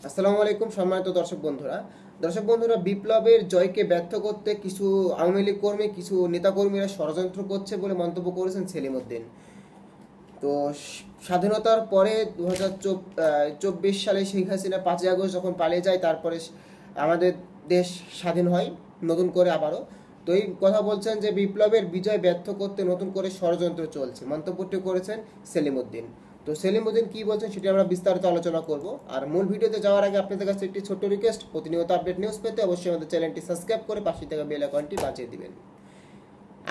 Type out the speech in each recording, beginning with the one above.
আসসালামু আলাইকুম সম্মানিত দর্শক বন্ধুরা বিপ্লবের জয়কে ব্যর্থ করতে কিছু আওয়ামী লীগ কর্মী কিছু নেতাকর্মীরা ষড়যন্ত্র করছে বলে মন্তব্য করেছেন সেলিম উদ্দিন। তো স্বাধীনতার পরে 2024 সালে শেখ হাসিনা 5ই আগস্ট যখন পালিয়ে যায়, তারপরে আমাদের দেশ স্বাধীন হয় নতুন করে আবারও। তো এই কথা বলছেন যে বিপ্লবের বিজয় ব্যর্থ করতে নতুন করে ষড়যন্ত্র চলছে, মন্তব্যটি করেছেন সেলিম উদ্দিন। তো সেলিম উদ্দিন কী বলছেন সেটি আমরা বিস্তারিত আলোচনা করব। আর মূল ভিডিওতে যাওয়ার আগে আপনাদের কাছে একটি ছোট্ট রিকোয়েস্ট, প্রতিনিয়ত আপডেট নিউজ পেতে অবশ্যই আমাদের চ্যানেলটি সাবস্ক্রাইব করে পাশে থাকা বেল আইকনটি বাজিয়ে দিবেন।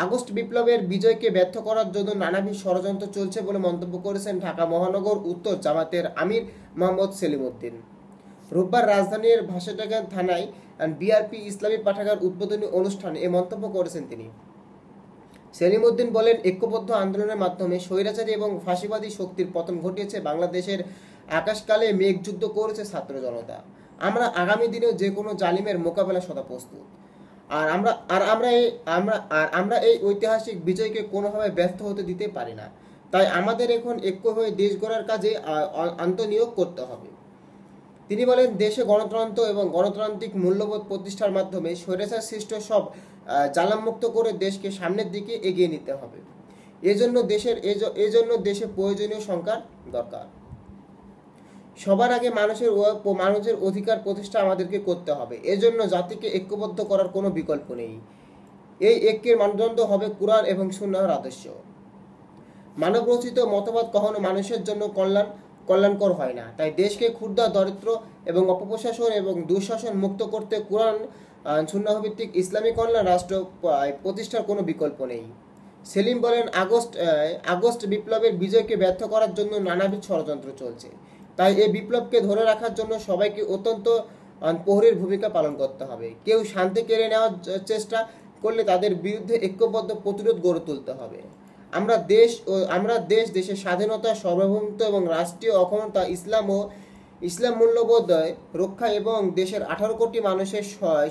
আগস্ট বিপ্লবের বিজয়কে ব্যর্থ করার জন্য নানাবিধ ষড়যন্ত্র চলছে বলে মন্তব্য করেছেন ঢাকা মহানগর উত্তর জামাতের আমির মোহাম্মদ সেলিম উদ্দিন। রোববার রাজধানীর ভাষাডাঙ্গা থানায় বিআরপি ইসলামী পাঠাগার উদ্বোধনী অনুষ্ঠানে এ মন্তব্য করেছেন তিনি। সেলিম উদ্দিন বলেন, ঐক্যবদ্ধ আন্দোলনের মাধ্যমে স্বৈরাচারী এবং ফাঁসিবাদী শক্তির পতন ঘটিয়েছে বাংলাদেশের আকাশকালে মেঘযুদ্ধ করেছে ছাত্র জনতা। আমরা আগামী দিনেও যে কোনো জালিমের মোকাবেলা সদা প্রস্তুত। আমরা এই ঐতিহাসিক বিজয়কে কোনোভাবে ব্যর্থ হতে দিতে পারি না। তাই আমাদের এখন ঐক্য হয়ে দেশ গড়ার কাজে আত্মনিয়োগ করতে হবে। তিনি বলেন, দেশে গণতন্ত্র এবং গণতান্ত্রিক মূল্যবোধ প্রতিষ্ঠার মাধ্যমে স্বৈরাচার সৃষ্ট সব জ্বালামুক্ত করে দেশকে সামনের দিকে এগিয়ে নিতে হবে। এজন্য দেশে প্রয়োজনীয় সংস্কার দরকার। সবার আগে মানুষের অধিকার প্রতিষ্ঠা আমাদেরকে করতে হবে। এজন্য জাতিকে ঐক্যবদ্ধ করার কোনো বিকল্প নেই। এই ঐক্যের মানদণ্ড হবে কুরআন এবং সুন্নাহর আদর্শ। মানবরচিত মতবাদ কখনো মানুষের জন্য কল্যাণকর হয় না। তাই দেশকে ক্ষুদ্র, দরিদ্র এবং অপপ্রশাসন এবং দুঃশাসন মুক্ত করতে কুরআন সুন্নাহভিত্তিক ইসলামী কল্যাণ রাষ্ট্র প্রতিষ্ঠার কোনো বিকল্প নেই। সেলিম বলেন, আগস্ট বিপ্লবের বিজয়কে ব্যর্থ করার জন্য নানাবিধ ষড়যন্ত্র চলছে। তাই এই বিপ্লবকে ধরে রাখার জন্য সবাইকে অত্যন্ত প্রহরীর ভূমিকা পালন করতে হবে। কেউ শান্তি কেড়ে নেওয়ার চেষ্টা করলে তাদের বিরুদ্ধে ঐক্যবদ্ধ প্রতিরোধ গড়ে তুলতে হবে। আমরা দেশের স্বাধীনতা, সার্বভৌমত্ব এবং রাষ্ট্রীয় অখণ্ডতা, ইসলাম মূল্যবোধ রক্ষা এবং দেশের 18 কোটি মানুষের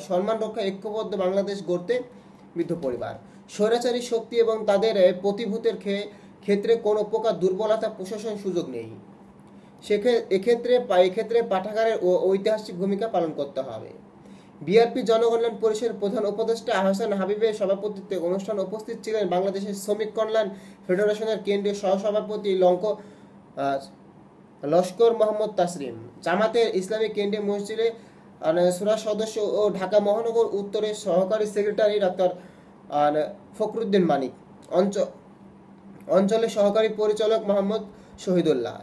সম্মান রক্ষা ঐক্যবদ্ধ বাংলাদেশ গড়তে বদ্ধপরিবার। স্বৈরাচারী শক্তি এবং তাদের প্রতিভূতের ক্ষেত্রে কোনো প্রকার দুর্বলতা প্রশাসন সুযোগ নেই। এক্ষেত্রে পাঠাগারের ঐতিহাসিক ভূমিকা পালন করতে হবে। বিআরপি জনকল্যাণ পরিষদের প্রধান উপদেষ্টা আহসান হাবিবের সভাপতিত্বে অনুষ্ঠানে উপস্থিত ছিলেন বাংলাদেশের শ্রমিক কল্যাণ ফেডারেশনের কেন্দ্রীয় সহসভাপতি লস্কর মোহাম্মদ তাসলিম, জামাতের ইসলামী কেন্দ্রীয় মসজিদে সুরা সদস্য ও ঢাকা মহানগর উত্তরের সহকারী সেক্রেটারি ডাক্তার ফখরুদ্দিন মানিক, অঞ্চলের সহকারী পরিচালক মোহাম্মদ শহীদুল্লাহ,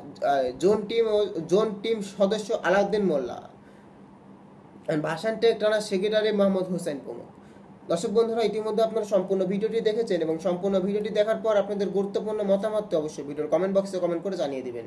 জোন টিম সদস্য আলাউদ্দিন মোল্লা, ভাষান টেক টানা সেক্রেটারি মোহাম্মদ হোসেন প্রমুখ। দর্শক বন্ধুরা, ইতিমধ্যে আপনারা সম্পূর্ণ ভিডিওটি দেখেছেন এবং সম্পূর্ণ ভিডিওটি দেখার পর আপনাদের গুরুত্বপূর্ণ মতামত অবশ্যই ভিডিওর কমেন্ট বক্সে কমেন্ট করে জানিয়ে দিবেন।